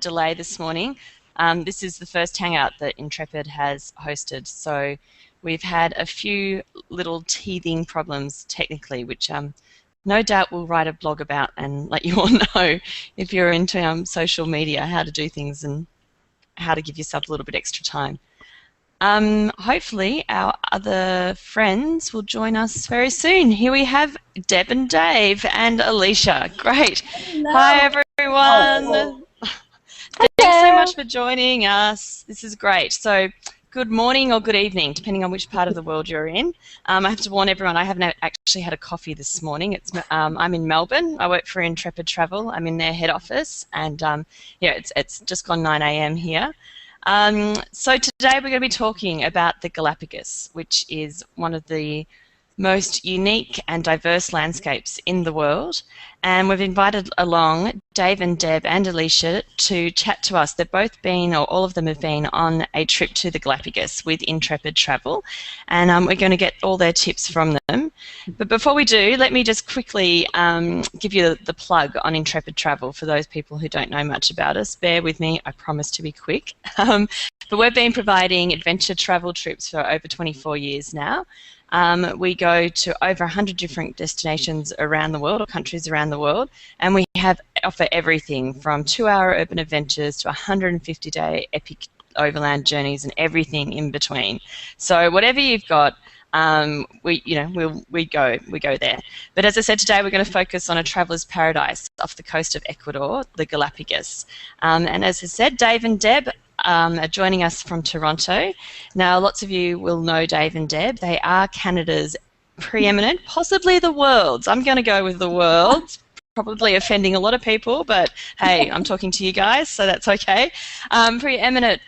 delay this morning. This is the first hangout that Intrepid has hosted, so we've had a few little teething problems technically, which no doubt we'll write a blog about and let you all know if you're into social media, how to do things and how to give yourself a little bit extra time. Hopefully our other friends will join us very soon. Here we have Deb and Dave and Alicia. Great. Hello. Hi everyone. Thanks so much for joining us. This is great. So good morning or good evening, depending on which part of the world you're in. I have to warn everyone, I haven't actually had a coffee this morning. I'm in Melbourne. I work for Intrepid Travel. I'm in their head office, and yeah, it's just gone 9 a.m. here. So today we're going to be talking about the Galapagos, which is one of the most unique and diverse landscapes in the world, and we've invited along Dave and Deb and Alicia to chat to us. They've both been, or all of them have been, on a trip to the Galapagos with Intrepid Travel, and we're going to get all their tips from them. But before we do, let me just quickly give you the plug on Intrepid Travel for those people who don't know much about us. Bear with me, I promise to be quick. But we've been providing adventure travel trips for over 24 years now. We go to over 100 different destinations around the world, or countries around the world, and we offer everything from 2-hour urban adventures to 150-day epic overland journeys and everything in between. So whatever you've got, we go there. But as I said, today we're going to focus on a traveller's paradise off the coast of Ecuador, the Galapagos. And as I said, Dave and Deb are joining us from Toronto. Now, lots of you will know Dave and Deb. They are Canada's preeminent, possibly the world's. I'm going to go with the world's. Probably offending a lot of people, but hey, I'm talking to you guys, so that's okay. Preeminent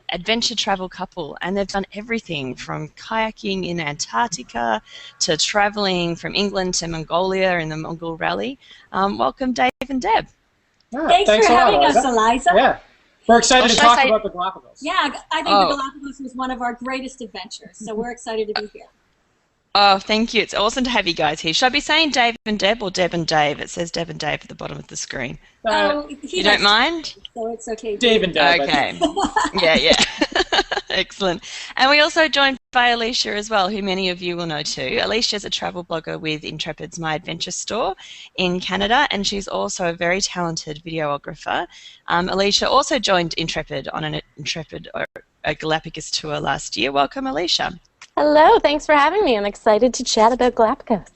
adventure travel couple, and they've done everything from kayaking in Antarctica to traveling from England to Mongolia in the Mongol Rally. Welcome, Dave and Deb. Yeah, thanks for having us, Eliza. Yeah. We're excited to talk about the Galapagos. Yeah, I think the Galapagos was one of our greatest adventures, so we're excited to be here. Oh, thank you. It's awesome to have you guys here. Should I be saying Dave and Deb or Deb and Dave? It says Deb and Dave at the bottom of the screen. You don't mind? So it's okay. Dave and Deb. Okay. Yeah. Excellent. And we also joined by Alicia as well, who many of you will know too. Alicia is a travel blogger with Intrepid's My Adventure store in Canada, and she's also a very talented videographer. Alicia also joined Intrepid on a Galapagos tour last year. Welcome, Alicia. Hello, thanks for having me. I'm excited to chat about Galapagos.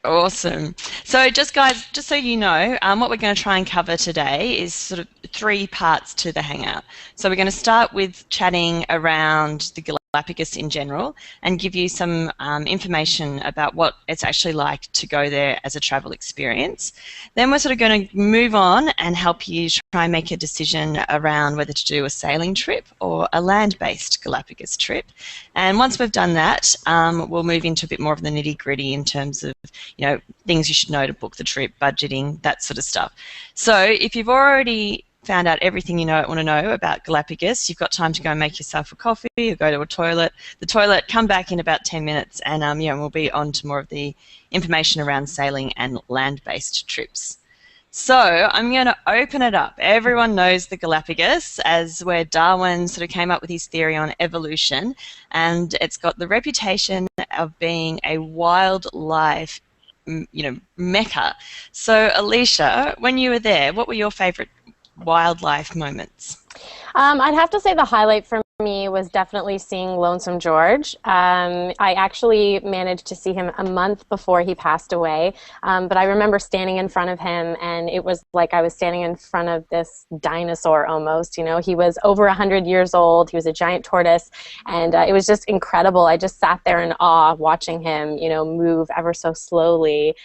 Awesome. So just guys, just so you know, what we're going to try and cover today is sort of 3 parts to the hangout. So we're going to start with chatting around the Galapagos in general and give you some information about what it's actually like to go there as a travel experience. Then we're sort of going to move on and help you try and make a decision around whether to do a sailing trip or a land-based Galapagos trip. And once we've done that, we'll move into a bit more of the nitty-gritty in terms of, you know, things you should know to book the trip, budgeting, that sort of stuff. So if you've already found out everything you want to know about Galapagos, you've got time to go and make yourself a coffee or go to a toilet. The toilet, come back in about 10 minutes and we'll be on to more of the information around sailing and land-based trips. So I'm going to open it up. Everyone knows the Galapagos as where Darwin sort of came up with his theory on evolution, and it's got the reputation of being a wildlife, mecca. So Alicia, when you were there, what were your favourite wildlife moments? I'd have to say the highlight for me was definitely seeing Lonesome George. I actually managed to see him a month before he passed away, but I remember standing in front of him, and it was like I was standing in front of this dinosaur almost. You know, he was over 100 years old. He was a giant tortoise, and it was just incredible. I just sat there in awe watching him, move ever so slowly,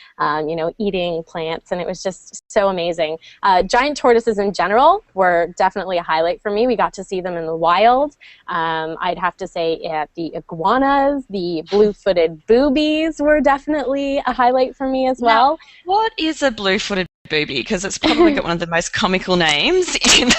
eating plants, and it was just so amazing. Giant tortoises in general were definitely a highlight for me. We got to see them in the wild. I'd have to say the iguanas, the blue-footed boobies were definitely a highlight for me as well. Now, what is a blue-footed booby? Because it's probably got one of the most comical names in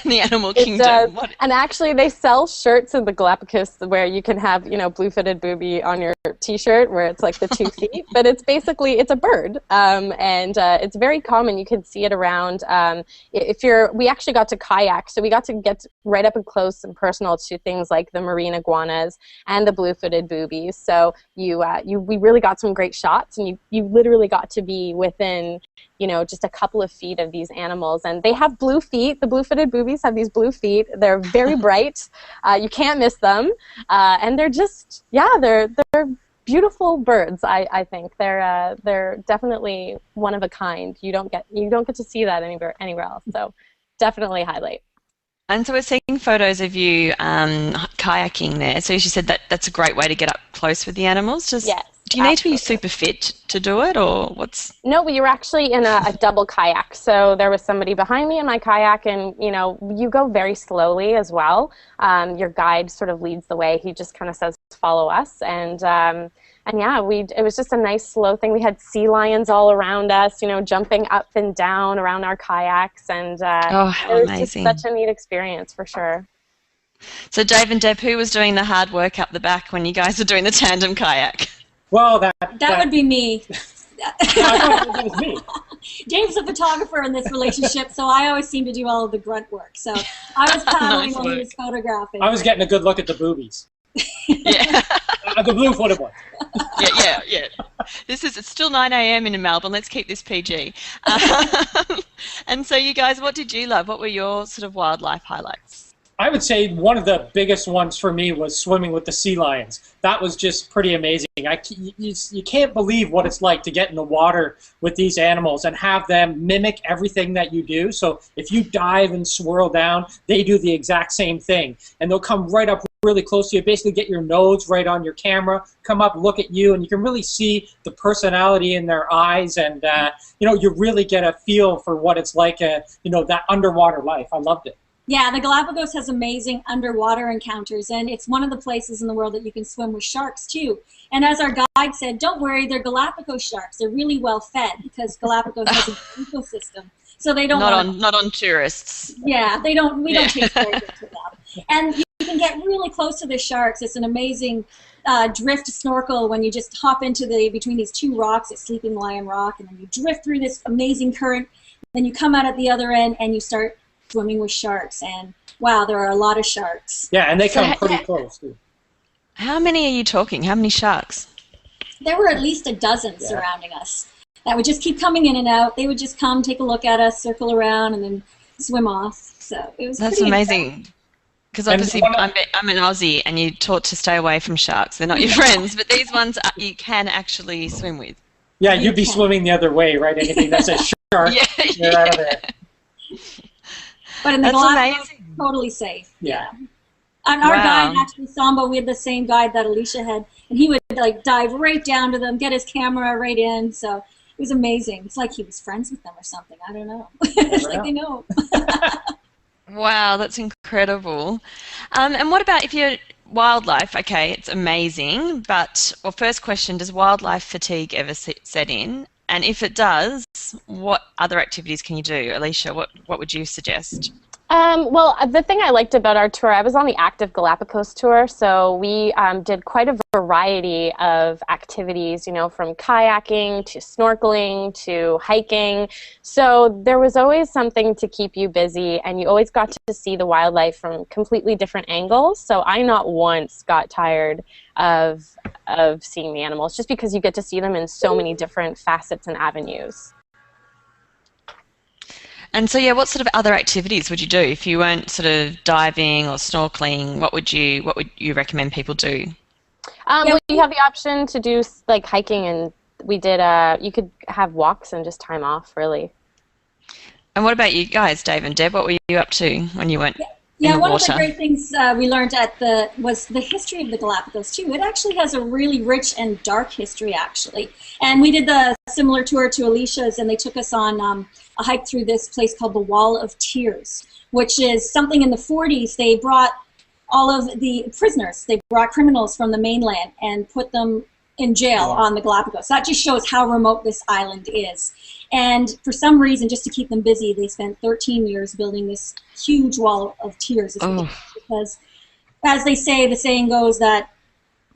the animal It kingdom. does. And actually, they sell shirts in the Galapagos where you can have, blue-footed booby on your T-shirt, where it's like the 2 feet. But it's basically a bird, and it's very common. You can see it around. We actually got to kayak, so we got to get right up and close and personal to things like the marine iguanas and the blue-footed boobies. So we really got some great shots, and you literally got to be within just a couple of feet of these animals. And they have blue feet. The blue-footed boobies have these blue feet. They're very bright. You can't miss them. And they're just, they're beautiful birds, I think. They're definitely one of a kind. You don't get to see that anywhere else. So definitely highlight. And so we're seeing photos of you kayaking there. So she said that's a great way to get up close with the animals. Yes. Do you need to be super fit to do it, or what's? No, we were actually in a double kayak. So there was somebody behind me in my kayak, and you go very slowly as well. Your guide sort of leads the way. He just kind of says, "Follow us," and yeah, it was just a nice slow thing. We had sea lions all around us, jumping up and down around our kayaks, and how it was amazing. just such a neat experience for sure. So Dave and Deb, who was doing the hard work up the back when you guys were doing the tandem kayak? Well, that would be me. Yeah, I thought that was me. Dave's a photographer in this relationship, so I always seem to do all of the grunt work. So I was paddling while he was photographing. I was getting a good look at the boobies. Yeah. The blue-footed one. Yeah. It's still 9 a.m. in Melbourne. Let's keep this PG. And so you guys, what did you love? What were your sort of wildlife highlights? I would say one of the biggest ones for me was swimming with the sea lions. That was just pretty amazing. You can't believe what it's like to get in the water with these animals and have them mimic everything that you do. So if you dive and swirl down, they do the exact same thing. And they'll come right up really close to you, basically get your nose right on your camera, come up, look at you, and you can really see the personality in their eyes, and you really get a feel for what it's like, that underwater life. I loved it. Yeah, the Galapagos has amazing underwater encounters, and it's one of the places in the world that you can swim with sharks too. And as our guide said, don't worry, they're Galapagos sharks. They're really well fed because Galapagos has an ecosystem, so they don't not on tourists. Yeah, we don't taste very good to them. And you can get really close to the sharks. It's an amazing drift snorkel when you just hop into between these two rocks at Sleeping Lion Rock, and then you drift through this amazing current. Then you come out at the other end and you start swimming with sharks, and wow, there are a lot of sharks. Yeah, and they come pretty close too. How many are you talking? How many sharks? There were at least a dozen surrounding us that would just keep coming in and out. They would just come, take a look at us, circle around, and then swim off. So it was That's amazing. Because obviously I'm an Aussie, and you're taught to stay away from sharks. They're not your friends, but these ones you can actually swim with. Yeah, you'd be swimming the other way, right? Anything that's a shark, you're out of there. But in the Galapagos, totally safe. Yeah. And our guide, actually, Samba, we had the same guide that Alicia had, and he would dive right down to them, get his camera right in. So it was amazing. It's like he was friends with them or something. I don't know. It's like they know. Wow, that's incredible. And what about if you're wildlife? Okay, it's amazing. But first question: does wildlife fatigue ever set in? And if it does, what other activities can you do? Alicia, what would you suggest? Well, the thing I liked about our tour, I was on the Active Galapagos tour, so we did quite a variety of activities, from kayaking to snorkeling to hiking. So there was always something to keep you busy, and you always got to see the wildlife from completely different angles. So I not once got tired of seeing the animals, just because you get to see them in so many different facets and avenues. And so, what sort of other activities would you do if you weren't sort of diving or snorkeling? What would you recommend people do? Well, you have the option to do hiking, and we did. You could have walks and just time off, really. And what about you guys, Dave and Deb? What were you up to when you went? Yeah, one of the great things we learned was the history of the Galapagos too. It actually has a really rich and dark history, actually. And we did the similar tour to Alicia's, and they took us on a hike through this place called the Wall of Tears, which is something in the 40s. They brought all of the prisoners, they brought criminals from the mainland and put them in jail on the Galapagos. That just shows how remote this island is. And for some reason, just to keep them busy, they spent 13 years building this huge wall of tears. Because, as they say, the saying goes that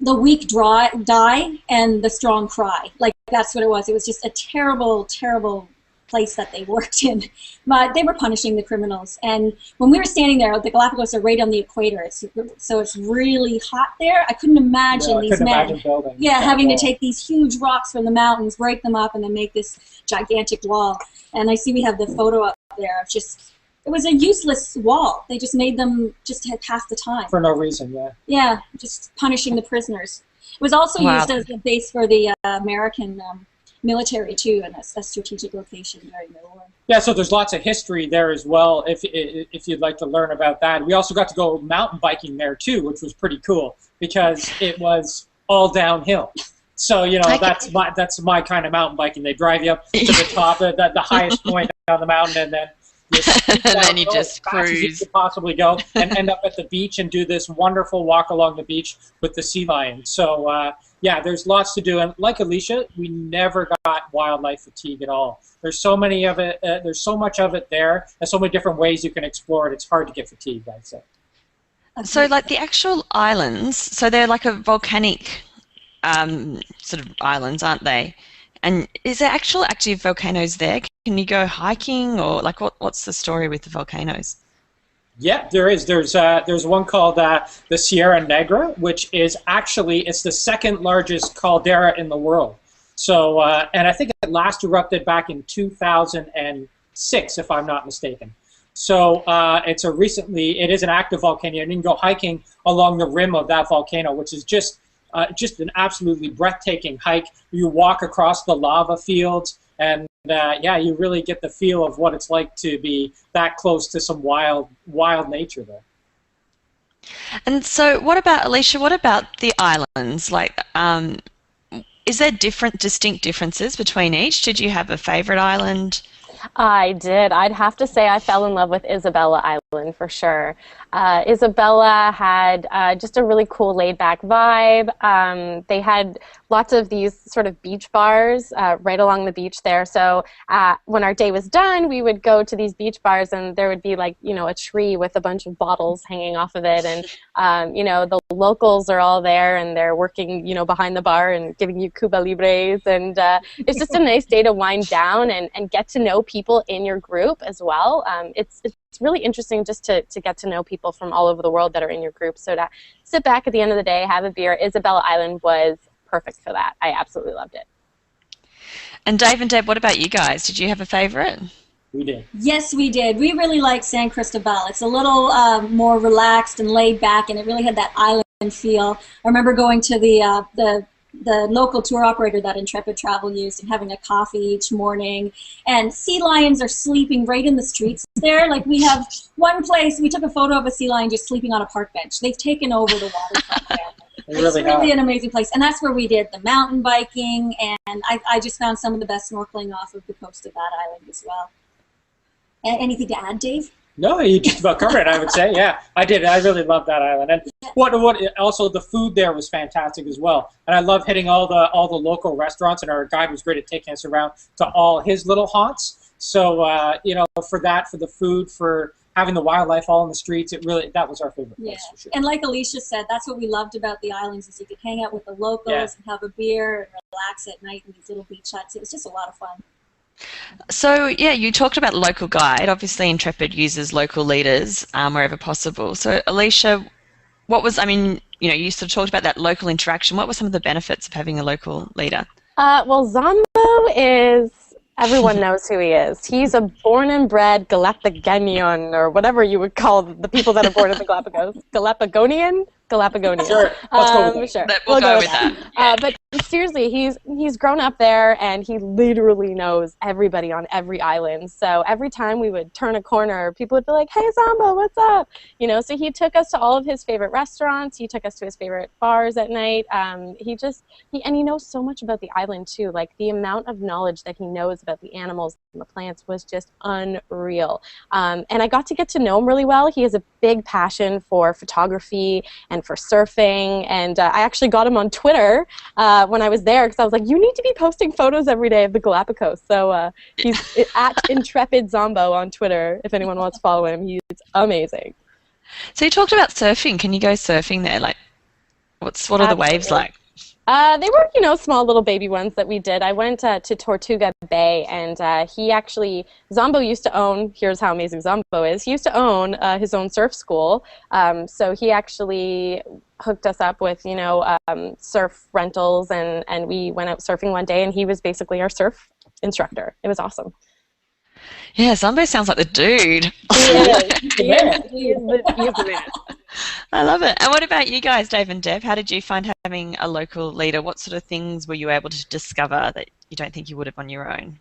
the weak die and the strong cry. Like, that's what it was. It was just a terrible, terrible place that they worked in. But they were punishing the criminals. And when we were standing there, the Galapagos are right on the equator, so it's really hot there. I couldn't imagine these men having to take these huge rocks from the mountains, break them up, and then make this gigantic wall. And I see we have the photo up there of just, it was a useless wall. They just made them just to pass the time. For no reason, Yeah, just punishing the prisoners. It was also used as a base for the American military too, and a strategic location during the war. Yeah, so there's lots of history there as well if you'd like to learn about that. We also got to go mountain biking there too, which was pretty cool because it was all downhill. So, you know, that's my kind of mountain biking. They drive you up to the top, the highest point on the mountain, and then you just cruise as you could possibly go and end up at the beach and do this wonderful walk along the beach with the sea lions. So yeah, there's lots to do, and like Alicia, we never got wildlife fatigue at all. There's so many of it. There's so much of it there, and so many different ways you can explore it. It's hard to get fatigued, I'd say. So, like the actual islands, so they're like a volcanic sort of islands, aren't they? And is there actual active volcanoes there? Can you go hiking, or like what's the story with the volcanoes? Yeah, there is. There's one called the Sierra Negra, which is actually, it's the second largest caldera in the world. So, and I think it last erupted back in 2006, if I'm not mistaken. So it is an active volcano, and you can go hiking along the rim of that volcano, which is just an absolutely breathtaking hike. You walk across the lava fields, and yeah, you really get the feel of what it's like to be that close to some wild nature there. And so, what about Alicia? What about the islands? Like, is there distinct differences between each? Did you have a favorite island? I did. I'd have to say I fell in love with Isabella Island for sure. Isabella had just a really cool laid-back vibe. They had lots of these sort of beach bars right along the beach there. So when our day was done, we would go to these beach bars, and there would be, like, you know, a tree with a bunch of bottles hanging off of it, and you know, the locals are all there, and they're working, you know, behind the bar and giving you Cuba Libres, and it's just a nice day to wind down and get to know people in your group as well. It's really interesting just to get to know people from all over the world that are in your group. So to sit back at the end of the day, have a beer, Isabella Island was perfect for that. I absolutely loved it. And Dave and Deb, what about you guys? Did you have a favorite? We did. Yes, we did. We really liked San Cristobal. It's a little more relaxed and laid back, and it really had that island feel. I remember going to the local tour operator that Intrepid Travel used and having a coffee each morning. And sea lions are sleeping right in the streets there. Like, we have one place, we took a photo of a sea lion just sleeping on a park bench. They've taken over the waterfront there. It's really an amazing place. And that's where we did the mountain biking, and I just found some of the best snorkeling off of the coast of that island as well. Anything to add, Dave? No, you just about covered it, I would say. Yeah, I did. I really loved that island, and also the food there was fantastic as well. And I love hitting all the local restaurants, and our guide was great at taking us around to all his little haunts. So you know, for the food, for having the wildlife all in the streets, that was our favorite place. Yeah, for sure. And like Alicia said, that's what we loved about the islands, is you could hang out with the locals and have a beer and relax at night in these little beach huts. It was just a lot of fun. So, yeah, you talked about local guide. Obviously, Intrepid uses local leaders wherever possible. So, Alicia, you sort of talked about that local interaction. What were some of the benefits of having a local leader? Well, Zombo is, everyone knows who he is. He's a born and bred Galapagonian, or whatever you would call the people that are born in the Galapagos. Galapagonian? Galapagonian. Sure, let's go with that. Sure. We'll go with that. Yeah. But seriously, he's grown up there, and he literally knows everybody on every island. So every time we would turn a corner, people would be like, "Hey, Zamba, what's up?" You know. So he took us to all of his favorite restaurants. He took us to his favorite bars at night. He knows so much about the island too. Like, the amount of knowledge that he knows about the animals and the plants was just unreal. And I got to get to know him really well. He has a big passion for photography and for surfing, and I actually got him on Twitter when I was there, because I was like, you need to be posting photos every day of the Galapagos. So he's at Intrepid Zombo on Twitter, if anyone wants to follow him. He's amazing. So you talked about surfing. Can you go surfing there? Like, what are the waves like? They were, small little baby ones that we did. I went to Tortuga Bay, and Zombo used to own, here's how amazing Zombo is, he used to own his own surf school. So he actually hooked us up with, surf rentals, and we went out surfing one day, and he was basically our surf instructor. It was awesome. Yeah, Zombo sounds like the dude. He is the man. I love it. And what about you guys, Dave and Deb? How did you find having a local leader? What sort of things were you able to discover that you don't think you would have on your own?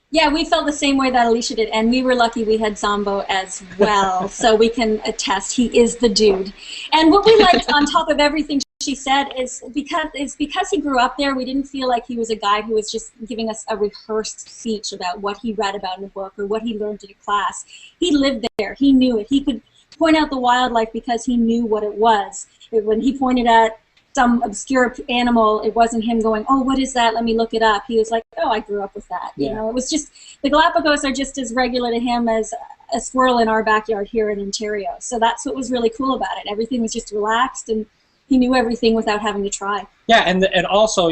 Yeah, we felt the same way that Alicia did, and we were lucky we had Zombo as well, so we can attest he is the dude. And what we liked on top of everything she said is because he grew up there, we didn't feel like he was a guide who was just giving us a rehearsed speech about what he read about in a book or what he learned in a class. He lived there. He knew it. He could point out the wildlife because he knew what it was. When he pointed at some obscure animal, it wasn't him going, oh, what is that? Let me look it up. He was like, oh, I grew up with that. Yeah. It was just, the Galapagos are just as regular to him as a squirrel in our backyard here in Ontario. So that's what was really cool about it. Everything was just relaxed, and he knew everything without having to try. Yeah, and also,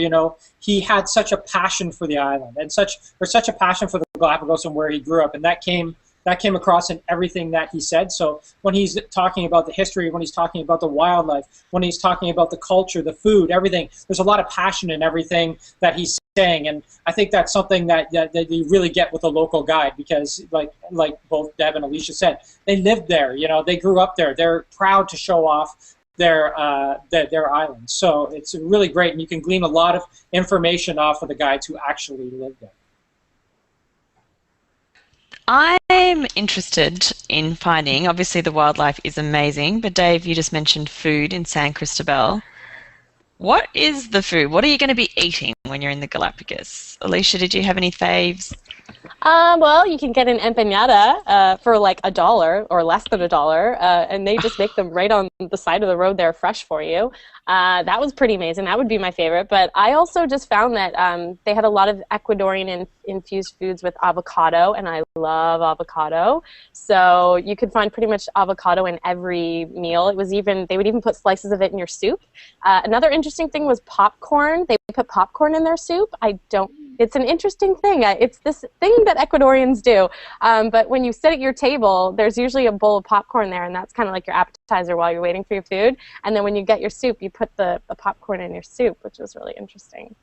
he had such a passion for the island and such a passion for the Galapagos and where he grew up, and that came across in everything that he said. So when he's talking about the history, when he's talking about the wildlife, when he's talking about the culture, the food, everything, there's a lot of passion in everything that he's saying, and I think that's something that you really get with a local guide, because like both Deb and Alicia said, they lived there, they grew up there, they're proud to show off their island. So it's really great, and you can glean a lot of information off of the guides who actually live there. I'm interested in finding, obviously the wildlife is amazing, but Dave, you just mentioned food in San Cristobal. What is the food? What are you going to be eating when you're in the Galapagos? Alicia, did you have any faves? Well, you can get an empanada for like $1 or less than $1, and they just make them right on the side of the road there, fresh for you. That was pretty amazing. That would be my favorite. But I also just found that they had a lot of Ecuadorian infused foods with avocado, and I love avocado. So you could find pretty much avocado in every meal. They would even put slices of it in your soup. Another interesting thing was popcorn. They put popcorn in their soup. It's an interesting thing. It's this thing that Ecuadorians do. But when you sit at your table, there's usually a bowl of popcorn there, and that's kind of like your appetizer while you're waiting for your food. And then when you get your soup, you put the popcorn in your soup, which was really interesting.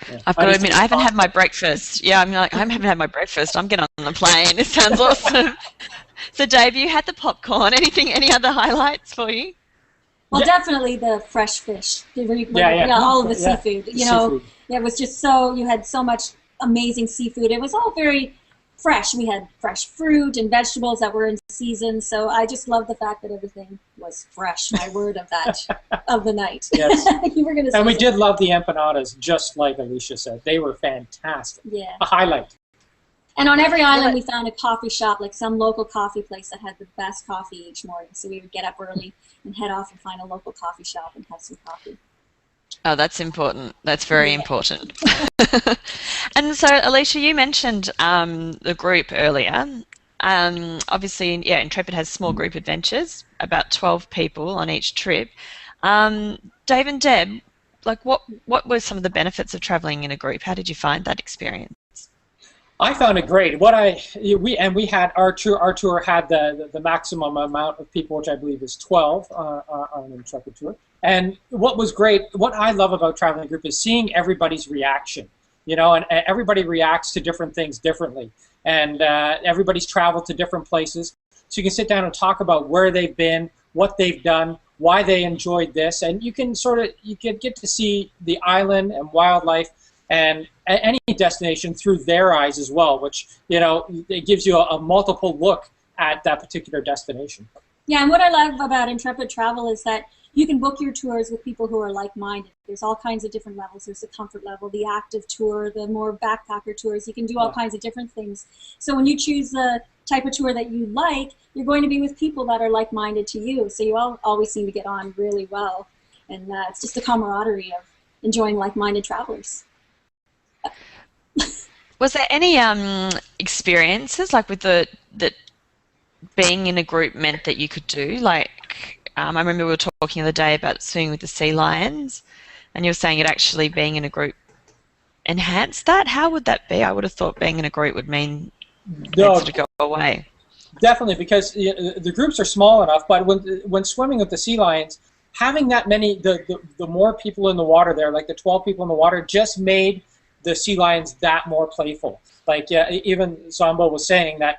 Yeah. I've got to admit, I haven't had my breakfast. Yeah, I haven't had my breakfast. I'm getting on the plane. It sounds awesome. So, Dave, you had the popcorn. Any other highlights for you? Well, definitely the fresh fish. All of the seafood. Seafood. It was just you had so much amazing seafood. It was all very fresh. We had fresh fruit and vegetables that were in season. So I just love the fact that everything was fresh. My word of that, of the night. Yes. You were going to say and we something. did love the empanadas, just like Alicia said. They were fantastic. Yeah. A highlight. And on every island, we found a coffee shop, like some local coffee place that had the best coffee each morning. So we would get up early and head off and find a local coffee shop and have some coffee. Oh, that's important. That's very important. And so, Alicia, you mentioned the group earlier. Obviously, Intrepid has small group adventures, about 12 people on each trip. Dave and Deb, what were some of the benefits of traveling in a group? How did you find that experience? I found it great. We had our tour had the maximum amount of people, which I believe is 12 on an Intrepid tour. And what was great, what I love about traveling a group is seeing everybody's reaction. And everybody reacts to different things differently, and everybody's traveled to different places. So you can sit down and talk about where they've been, what they've done, why they enjoyed this, and you can get to see the island and wildlife and any destination through their eyes as well, which it gives you a multiple look at that particular destination. Yeah, and what I love about Intrepid Travel is that you can book your tours with people who are like-minded. There's all kinds of different levels. There's the comfort level, the active tour, the more backpacker tours. You can do all kinds of different things. So when you choose the type of tour that you like, you're going to be with people that are like-minded to you. So you all always seem to get on really well. And it's just the camaraderie of enjoying like-minded travelers. Was there any experiences like with that being in a group meant that you could do? Like, I remember we were talking the other day about swimming with the sea lions, and you were saying it actually being in a group enhanced that. How would that be? I would have thought being in a group would mean No, to go away. definitely, because the groups are small enough. But when swimming with the sea lions, having that many, the more people in the water there, like the 12 people in the water, just made the sea lions that more playful. Like even Zombo was saying that,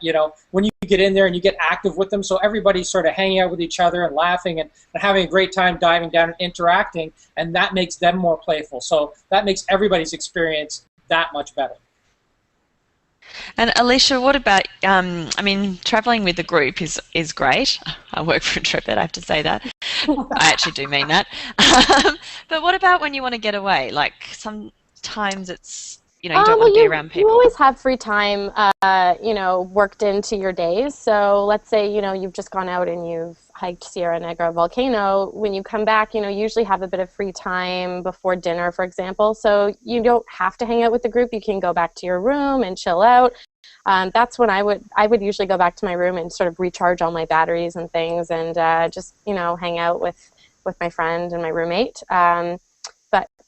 when you get in there and you get active with them, so everybody's sort of hanging out with each other and laughing and having a great time diving down and interacting, and that makes them more playful. So that makes everybody's experience that much better. And Alicia, what about, I mean, travelling with a group is great. I work for Intrepid, I have to say that. I actually do mean that. But what about when you want to get away? Like sometimes it's, you don't want to be around people. You always have free time, worked into your days. So let's say, you've just gone out and you've hiked Sierra Negra volcano. When you come back, you usually have a bit of free time before dinner, for example. So you don't have to hang out with the group. You can go back to your room and chill out. That's when I would usually go back to my room and sort of recharge all my batteries and things, and just hang out with my friend and my roommate.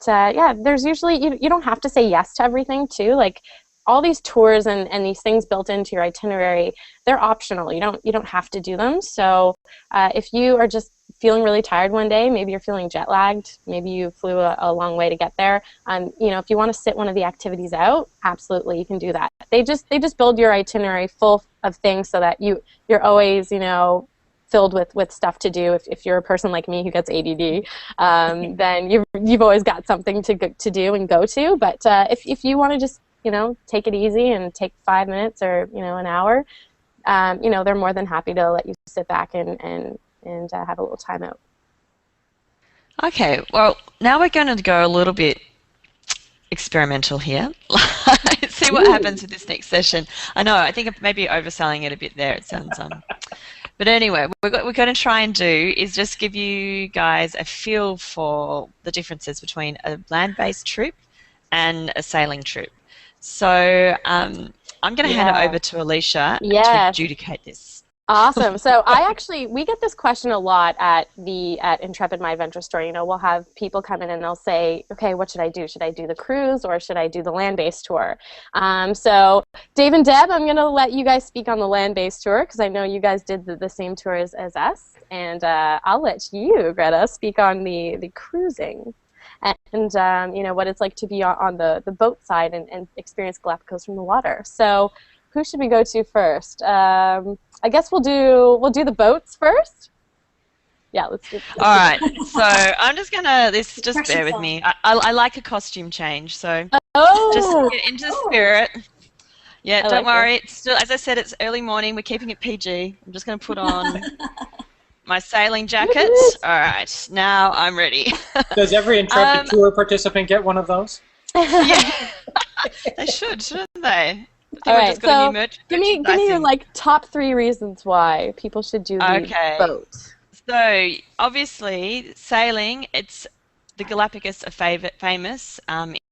Yeah, there's usually, you don't have to say yes to everything too. Like all these tours and these things built into your itinerary, they're optional. You don't have to do them. So if you are just feeling really tired one day, maybe you're feeling jet lagged, maybe you flew a long way to get there, if you want to sit one of the activities out, absolutely you can do that. They just build your itinerary full of things so that you're always filled with stuff to do. If you're a person like me who gets ADD, then you've always got something to do and go to. But if you want to just take it easy and take 5 minutes or an hour, they're more than happy to let you sit back and have a little time out. Okay, well now we're going to go a little bit experimental here. See what happens with this next session. I know, I think I'm maybe overselling it a bit there. It sounds But anyway, what we're going to try and do is just give you guys a feel for the differences between a land-based trip and a sailing trip. So I'm going to hand it over to Alicia to adjudicate this. Awesome. So we get this question a lot at Intrepid My Adventure Story. We'll have people come in and they'll say, okay, what should I do? Should I do the cruise or should I do the land-based tour? So Dave and Deb, I'm going to let you guys speak on the land-based tour because I know you guys did the same tour as us. And I'll let you, Greta, speak on the cruising and what it's like to be on the boat side and experience Galapagos from the water. So who should we go to first? I guess we'll do the boats first. Yeah, let's do. All right. So I'm just gonna. Just bear with me. I like a costume change, so just get into the spirit. Yeah, don't worry. It's still, as I said, it's early morning. We're keeping it PG. I'm just gonna put on my sailing jacket. All right, now I'm ready. Does every Intrepid tour participant get one of those? Yeah, they shouldn't they? All right, so give me your top 3 reasons why people should do the boat. So obviously sailing, the Galapagos are famous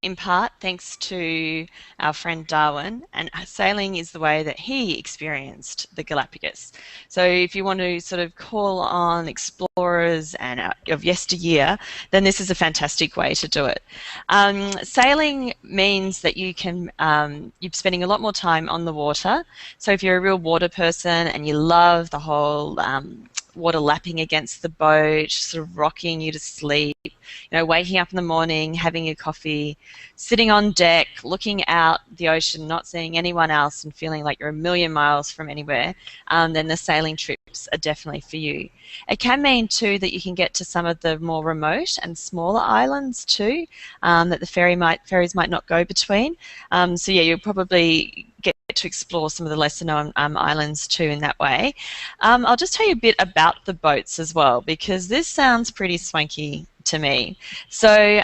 in part thanks to our friend Darwin, and sailing is the way that he experienced the Galapagos. So if you want to sort of call on explorers and of yesteryear, then this is a fantastic way to do it. Sailing means that you're spending a lot more time on the water. So if you're a real water person and you love the whole water lapping against the boat, sort of rocking you to sleep, waking up in the morning, having your coffee, sitting on deck, looking out the ocean, not seeing anyone else and feeling like you're a million miles from anywhere, then the sailing trips are definitely for you. It can mean too that you can get to some of the more remote and smaller islands too, that the ferries might not go between. So yeah, you'll probably get to explore some of the lesser known islands too in that way. I'll just tell you a bit about the boats as well, because this sounds pretty swanky to me. So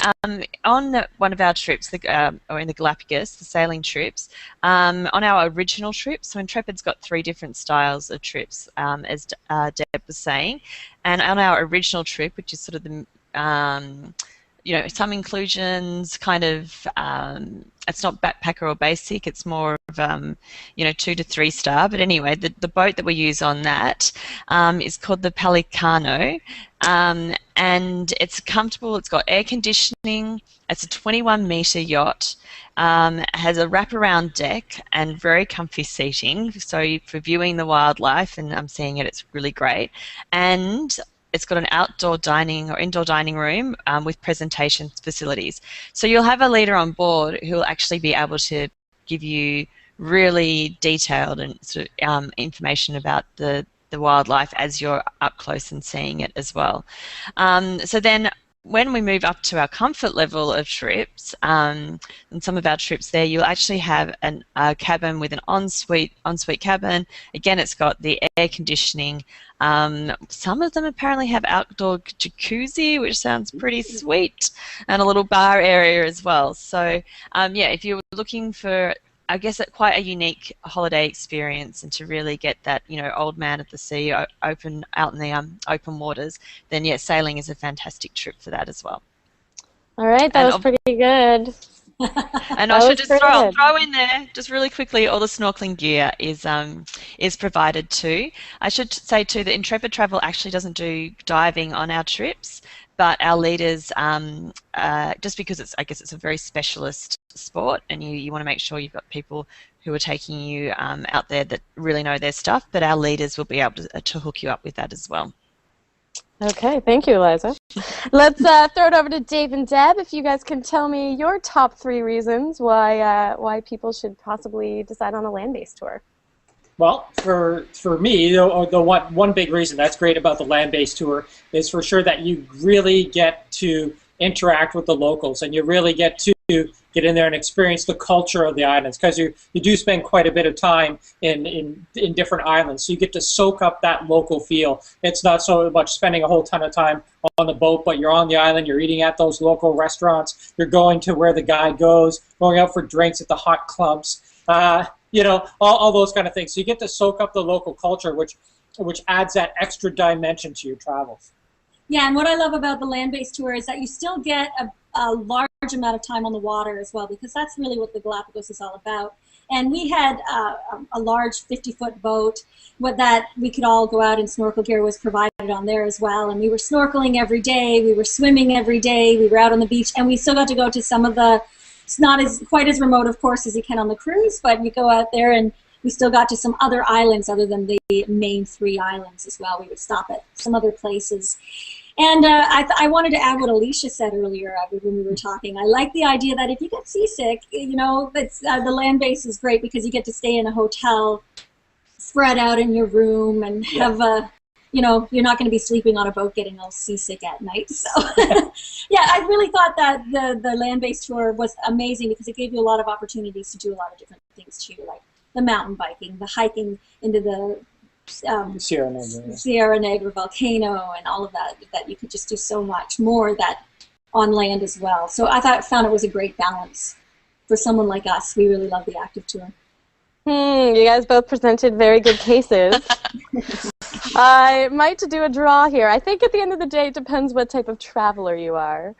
on one of our trips, or in the Galapagos, the sailing trips, on our original trip, so Intrepid's got 3 different styles of trips, as Deb was saying, and on our original trip, which is sort of the some inclusions, kind of, it's not backpacker or basic, it's more of, 2 to 3 star. But anyway, the boat that we use on that is called the Pelicano, and it's comfortable, it's got air conditioning, it's a 21-metre yacht, has a wraparound deck and very comfy seating, so for viewing the wildlife, and I'm seeing it, it's really great. And it's got an outdoor dining or indoor dining room with presentation facilities. So you'll have a leader on board who will actually be able to give you really detailed and sort of information about the wildlife as you're up close and seeing it as well. So then when we move up to our comfort level of trips, and some of our trips there, you'll actually have a cabin with an ensuite cabin. Again, it's got the air conditioning. Some of them apparently have outdoor jacuzzi, which sounds pretty sweet, and a little bar area as well. So, yeah, if you're looking for, I guess, quite a unique holiday experience, and to really get that, old man at the sea, out in the open waters, then yeah, sailing is a fantastic trip for that as well. All right, that was pretty good. And I should just throw in there, just really quickly, all the snorkeling gear is provided too. I should say too that Intrepid Travel actually doesn't do diving on our trips, but our leaders, just because I guess it's a very specialist sport, and you want to make sure you've got people who are taking you out there that really know their stuff, but our leaders will be able to hook you up with that as well. Okay, thank you, Eliza. Let's throw it over to Dave and Deb. If you guys can tell me your top 3 reasons why people should possibly decide on a land-based tour. Well, for me, the one big reason that's great about the land-based tour is for sure that you really get to interact with the locals, and you really get to get in there and experience the culture of the islands, because you do spend quite a bit of time in different islands, so you get to soak up that local feel. It's not so much spending a whole ton of time on the boat, but you're on the island, you're eating at those local restaurants, you're going to where the guide goes, going out for drinks at the hot clubs, all those kind of things. So you get to soak up the local culture, which adds that extra dimension to your travels. Yeah, and what I love about the land-based tour is that you still get a large amount of time on the water as well, because that's really what the Galapagos is all about. And we had a large 50-foot boat that we could all go out, and snorkel gear was provided on there as well. And we were snorkeling every day, we were swimming every day, we were out on the beach, and we still got to go to some of the, it's not quite as remote, of course, as you can on the cruise, but you go out there and we still got to some other islands other than the main 3 islands as well. We would stop at some other places. And I wanted to add what Alicia said earlier when we were talking. I like the idea that if you get seasick, the land base is great because you get to stay in a hotel, spread out in your room, and have you're not going to be sleeping on a boat getting all seasick at night. So, yeah, I really thought that the land-based tour was amazing because it gave you a lot of opportunities to do a lot of different things too, like the mountain biking, the hiking into the Sierra Negra volcano, and all of that you could just do so much more that on land as well. So I found it was a great balance for someone like us. We really love the active tour. You guys both presented very good cases. I might do a draw here. I think at the end of the day, it depends what type of traveler you are.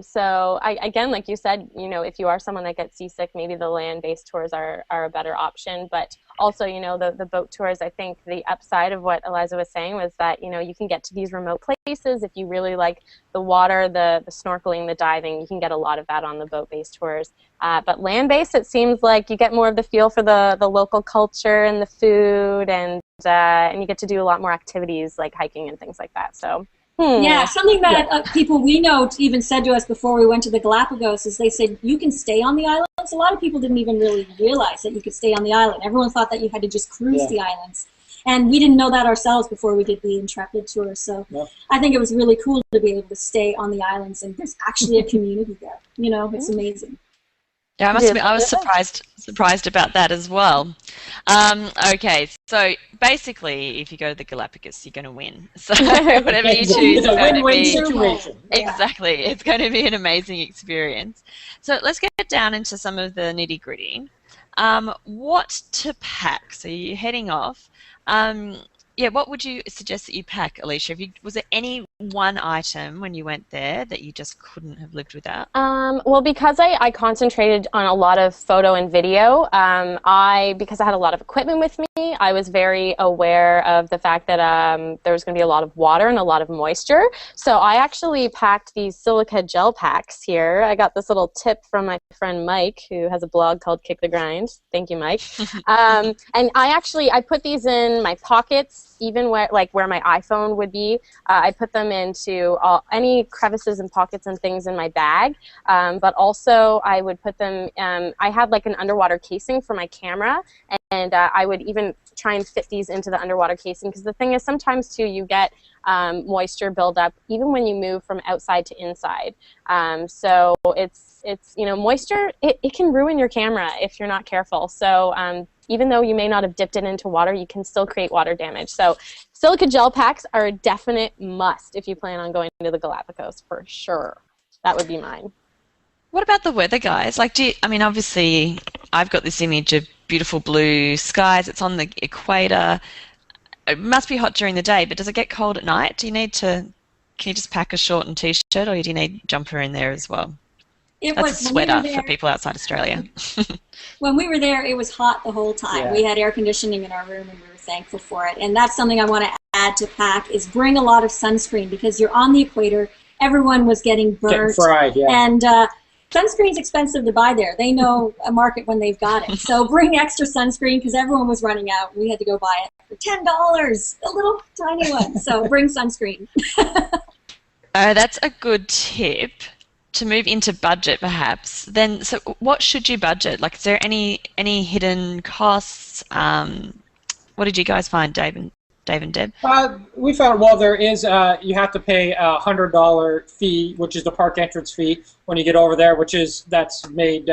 So again, like you said, if you are someone that gets seasick, maybe the land-based tours are a better option. But also, the boat tours, I think the upside of what Eliza was saying was that, you can get to these remote places. If you really like the water, the snorkeling, the diving, you can get a lot of that on the boat-based tours. But land-based, it seems like you get more of the feel for the local culture and the food, and you get to do a lot more activities like hiking and things like that. So. Yeah, something that people we know even said to us before we went to the Galapagos is they said you can stay on the islands. A lot of people didn't even really realize that you could stay on the island. Everyone thought that you had to just cruise the islands. And we didn't know that ourselves before we did the Intrepid tour. So I think it was really cool to be able to stay on the islands, and there's actually a community there. It's amazing. Yeah, I must admit, I was surprised about that as well. Okay, so basically, if you go to the Galapagos, you're going to win. So whatever you choose is going to be situation. Exactly. It's going to be an amazing experience. So let's get down into some of the nitty-gritty. What to pack? So you're heading off. yeah, what would you suggest that you pack, Alicia? Was there any one item when you went there that you just couldn't have lived without? Well, because I concentrated on a lot of photo and video, because I had a lot of equipment with me, I was very aware of the fact that there was going to be a lot of water and a lot of moisture. So I actually packed these silica gel packs here. I got this little tip from my friend Mike, who has a blog called Kick the Grind. Thank you, Mike. And I put these in my pockets, even where my iPhone would be. I put them into any crevices and pockets and things in my bag, but also I would put them, I had like an underwater casing for my camera, and I would even try and fit these into the underwater casing, because the thing is sometimes too you get moisture buildup even when you move from outside to inside. So it's moisture, it can ruin your camera if you're not careful. So even though you may not have dipped it into water, you can still create water damage. So silica gel packs are a definite must if you plan on going to the Galapagos, for sure. That would be mine. What about the weather, guys? Obviously, I've got this image of beautiful blue skies. It's on the equator. It must be hot during the day, but does it get cold at night? Can you just pack a short and t-shirt, or do you need a jumper in there as well? That's a sweater for people outside Australia. When we were there, it was hot the whole time. Yeah. We had air conditioning in our room, and we were thankful for it. And that's something I want to add to pack, is bring a lot of sunscreen, because you're on the equator. Everyone was getting burnt. Getting fried, yeah. And sunscreen's expensive to buy there. They know a market when they've got it. So bring extra sunscreen, because everyone was running out. We had to go buy it for $10, a little tiny one. So bring sunscreen. That's a good tip. To move into budget, perhaps, then, so what should you budget? Like, is there any hidden costs? What did you guys find, Dave and Deb? We found, well, there is, you have to pay a $100 fee, which is the park entrance fee when you get over there, that's made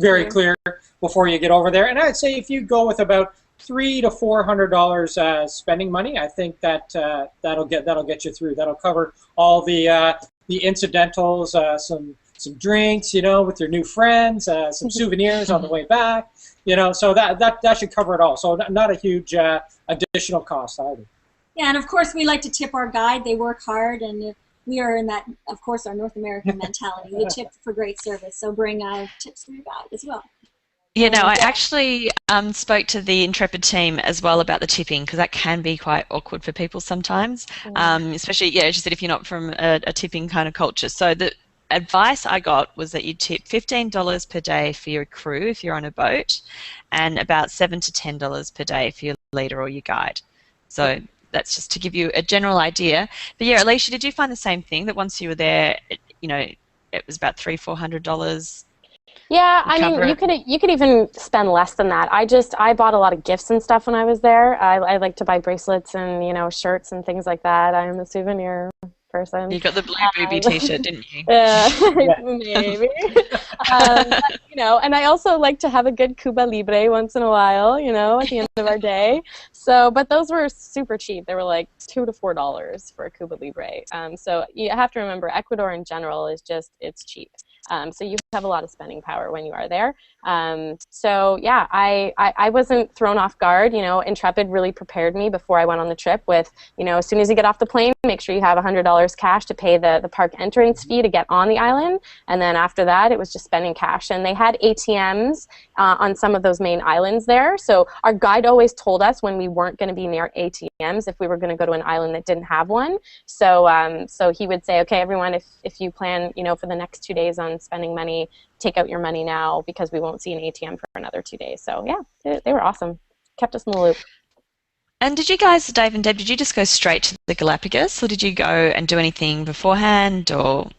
very clear before you get over there. And I'd say if you go with about $300 to $400 spending money, I think that'll get you through. That'll cover all the incidentals, some drinks, with your new friends, some souvenirs on the way back, so that should cover it all. So not a huge additional cost either. Yeah, and of course we like to tip our guide. They work hard, and we are in that, of course, our North American mentality. We tip for great service, so bring tips for your guide as well. Yeah, no, I actually spoke to the Intrepid team as well about the tipping, because that can be quite awkward for people sometimes, especially, as you said, if you're not from a tipping kind of culture. So the advice I got was that you tip $15 per day for your crew if you're on a boat, and about $7 to $10 per day for your leader or your guide. So that's just to give you a general idea. But yeah, Alicia, did you find the same thing, that once you were there, it was about $300-400? Yeah, I mean, you could even spend less than that. I bought a lot of gifts and stuff when I was there. I like to buy bracelets and shirts and things like that. I'm a souvenir person. You got the blue booby T-shirt, didn't you? Maybe. And I also like to have a good Cuba Libre once in a while, at the end of our day. So, but those were super cheap. They were like $2 to $4 for a Cuba Libre. So you have to remember, Ecuador in general is it's cheap. So you have a lot of spending power when you are there. So yeah, I wasn't thrown off guard. Intrepid really prepared me before I went on the trip with, as soon as you get off the plane, make sure you have $100 cash to pay the park entrance fee to get on the island. And then after that, it was just spending cash. And they had ATMs on some of those main islands there. So our guide always told us when we weren't going to be near ATMs if we were going to go to an island that didn't have one. So so he would say, okay, everyone, if you plan, for the next 2 days on spending money, take out your money now, because we won't see an ATM for another 2 days. So yeah, they were awesome. Kept us in the loop. And did you guys, Dave and Deb, did you just go straight to the Galapagos, or did you go and do anything beforehand, or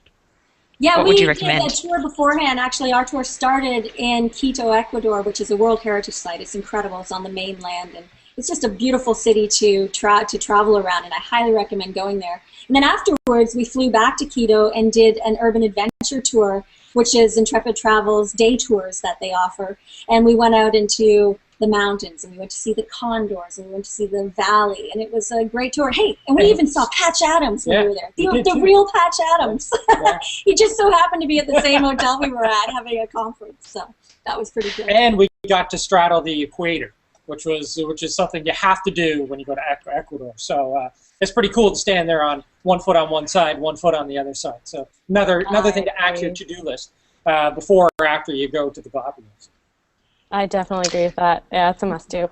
what would you recommend? We did a tour beforehand. Actually, our tour started in Quito, Ecuador, which is a World Heritage Site. It's incredible. It's on the mainland, and it's just a beautiful city to travel around, and I highly recommend going there. And then afterwards, we flew back to Quito and did an urban adventure tour, which is Intrepid Travel's day tours that they offer. And we went out into the mountains, and we went to see the condors, and we went to see the valley, and it was a great tour. Hey, and we even saw Patch Adams when we were there. The real Patch Adams. Yeah. He just so happened to be at the same hotel we were at having a conference, so that was pretty good. And we got to straddle the equator, which is something you have to do when you go to Ecuador. So it's pretty cool to stand there on one foot on one side, one foot on the other side. So another thing to add to your to-do list before or after you go to the Galapagos. I definitely agree with that. Yeah, it's a must-do.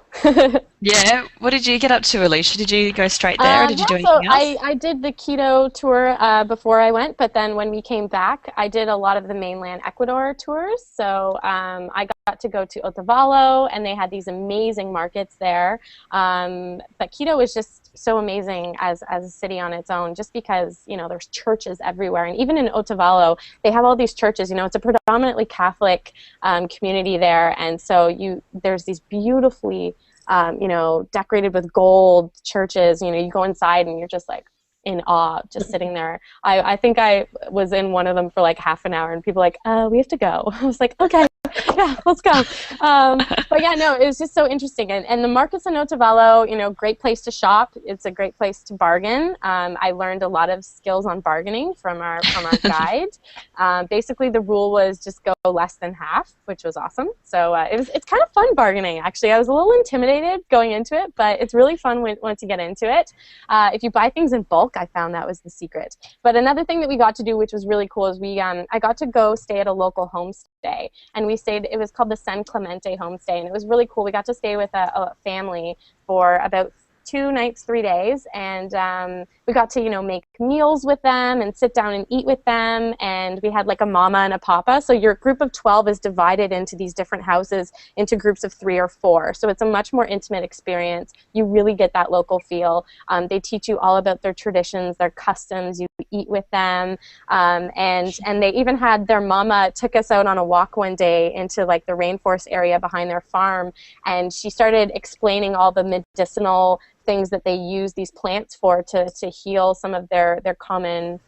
Yeah. What did you get up to, Alicia? Did you go straight there, or did you do anything else? I did the Quito tour before I went, but then when we came back, I did a lot of the mainland Ecuador tours. So I got to go to Otavalo, and they had these amazing markets there. But Quito was just so amazing as a city on its own, just because, you know, there's churches everywhere. And even in Otavalo, they have all these churches. You know, it's a predominantly Catholic community there, and so there's these beautifully you know, decorated with gold churches. You know, you go inside and you're just like in awe, just sitting there. I think I was in one of them for like half an hour, and people were like, we have to go. I was like, okay, yeah, let's go. But yeah, no, it was just so interesting. And the markets in Otavalo, you know, great place to shop. It's a great place to bargain. I learned a lot of skills on bargaining from our guide. Basically, the rule was just go less than half, which was awesome. So it's kind of fun bargaining, actually. I was a little intimidated going into it, but it's really fun once you get into it. If you buy things in bulk, I found that was the secret. But another thing that we got to do, which was really cool, is I got to go stay at a local homestay, and we stayed. It was called the San Clemente homestay, and it was really cool. We got to stay with a family for about 2 nights, 3 days, and we got to, you know, make meals with them and sit down and eat with them, and we had like a mama and a papa. So your group of 12 is divided into these different houses into groups of 3 or 4. So it's a much more intimate experience. You really get that local feel. They teach you all about their traditions, their customs. You eat with them, and they even had their mama took us out on a walk one day into like the rainforest area behind their farm, and she started explaining all the medicinal things that they use these plants for to heal some of their common,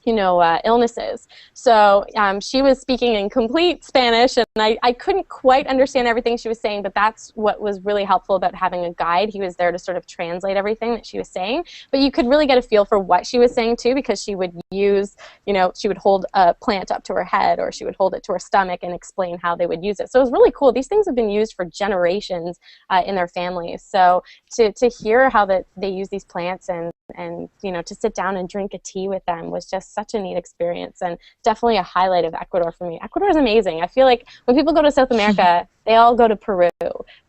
you know, illnesses. So she was speaking in complete Spanish, and I couldn't quite understand everything she was saying, but that's what was really helpful about having a guide. He was there to sort of translate everything that she was saying, but you could really get a feel for what she was saying too, because she would use, you know, she would hold a plant up to her head, or she would hold it to her stomach and explain how they would use it. So it was really cool. These things have been used for generations in their families. So to hear how they use these plants and you know, to sit down and drink a tea with them was just such a neat experience, and definitely a highlight of Ecuador for me. Ecuador is amazing. I feel like when people go to South America, they all go to Peru,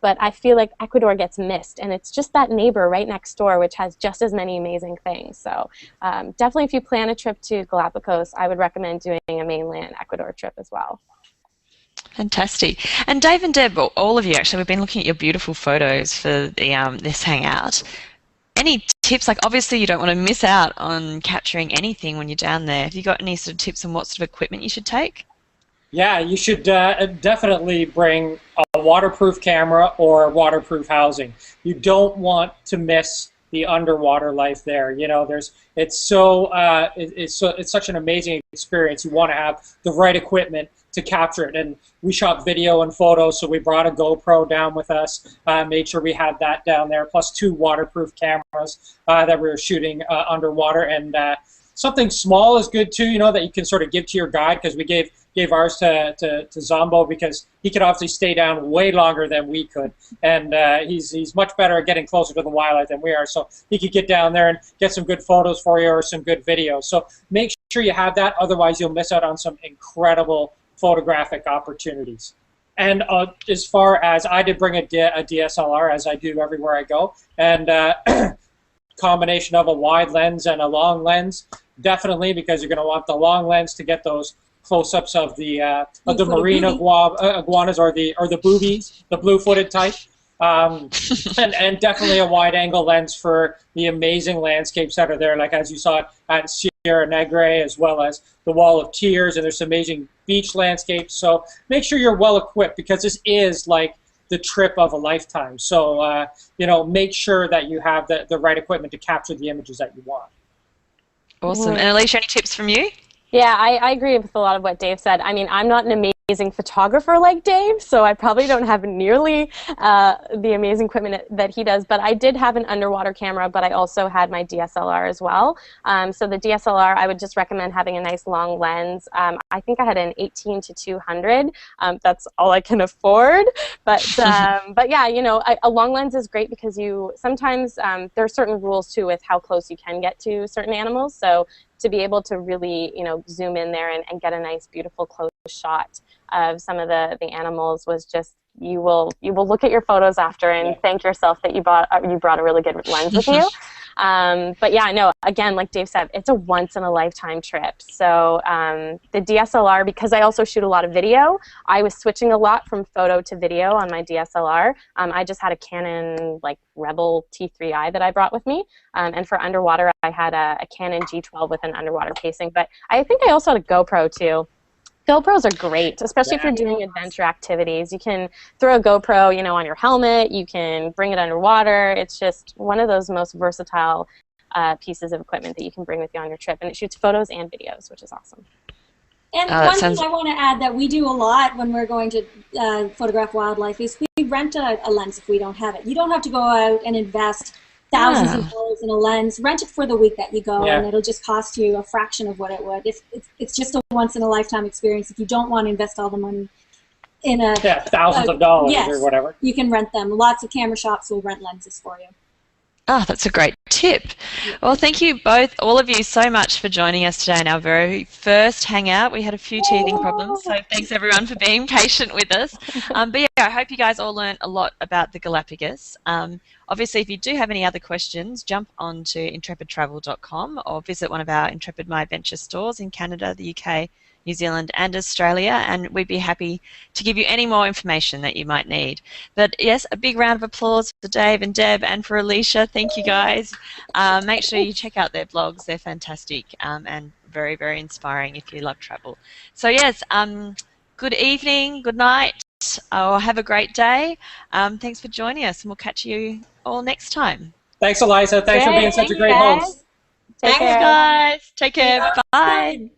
but I feel like Ecuador gets missed, and it's just that neighbor right next door which has just as many amazing things. So definitely, if you plan a trip to Galapagos, I would recommend doing a mainland Ecuador trip as well. Fantastic. And Dave and Deb, all of you actually, we've been looking at your beautiful photos for the this hangout. Any tips? Like, obviously you don't want to miss out on capturing anything when you're down there. Have you got any sort of tips on what sort of equipment you should take? Yeah, you should definitely bring a waterproof camera or waterproof housing. You don't want to miss the underwater life there. You know, it's such an amazing experience. You want to have the right equipment to capture it. And we shot video and photos, so we brought a GoPro down with us, made sure we had that down there, plus 2 waterproof cameras that we were shooting underwater. And something small is good too, you know, that you can sort of give to your guide, because we gave ours to Zombo, because he could obviously stay down way longer than we could, and he's much better at getting closer to the wildlife than we are, so he could get down there and get some good photos for you or some good videos. So make sure you have that, otherwise you'll miss out on some incredible photographic opportunities. And as far as, I did bring a DSLR, as I do everywhere I go, and combination of a wide lens and a long lens, definitely, because you're going to want the long lens to get those close-ups of the marine iguanas, or the boobies, the blue-footed type, and definitely a wide-angle lens for the amazing landscapes that are there, like as you saw at Sierra Negre, as well as the Wall of Tears, and there's amazing beach landscapes. So make sure you're well equipped, because this is like the trip of a lifetime. So you know, make sure that you have the right equipment to capture the images that you want. Awesome. And Alicia, any tips from you? Yeah, I agree with a lot of what Dave said. I mean, I'm not an amazing photographer like Dave, so I probably don't have nearly the amazing equipment that he does, but I did have an underwater camera, but I also had my DSLR as well. So the DSLR, I would just recommend having a nice long lens. I think I had an 18 to 200. That's all I can afford, but yeah, you know, a long lens is great because you sometimes there are certain rules too with how close you can get to certain animals. So to be able to really, you know, zoom in there and get a nice, beautiful close shot of some of the animals was just, you will look at your photos after and thank yourself that you brought a really good lens with you. But yeah, no, again, like Dave said, it's a once-in-a-lifetime trip. So the DSLR, because I also shoot a lot of video, I was switching a lot from photo to video on my DSLR. I just had a Canon like Rebel T3i that I brought with me. And for underwater, I had a Canon G12 with an underwater pacing. But I think I also had a GoPro too. GoPros are great, especially if you're doing adventure activities. You can throw a GoPro, you know, on your helmet. You can bring it underwater. It's just one of those most versatile pieces of equipment that you can bring with you on your trip, and it shoots photos and videos, which is awesome. And one thing I want to add that we do a lot when we're going to photograph wildlife is we rent a lens if we don't have it. You don't have to go out and invest thousands of dollars in a lens. Rent it for the week that you go, and it'll just cost you a fraction of what it would. It's just a once-in-a-lifetime experience. If you don't want to invest all the money in thousands of dollars or whatever, you can rent them. Lots of camera shops will rent lenses for you. Oh, that's a great tip. Well, thank you both, all of you, so much for joining us today in our very first hangout. We had a few teething problems, so thanks everyone for being patient with us. But yeah, I hope you guys all learned a lot about the Galapagos. Obviously, if you do have any other questions, jump on to intrepidtravel.com or visit one of our Intrepid My Adventure stores in Canada, the UK, New Zealand and Australia, and we'd be happy to give you any more information that you might need. But yes, a big round of applause for Dave and Deb and for Alicia. Thank you guys. Make sure you check out their blogs. They're fantastic and very, very inspiring if you love travel. So yes, good evening, good night, or have a great day. Thanks for joining us, and we'll catch you all next time. Thanks, Eliza. Thanks for being such a great host. Thanks, guys. Take care. Bye.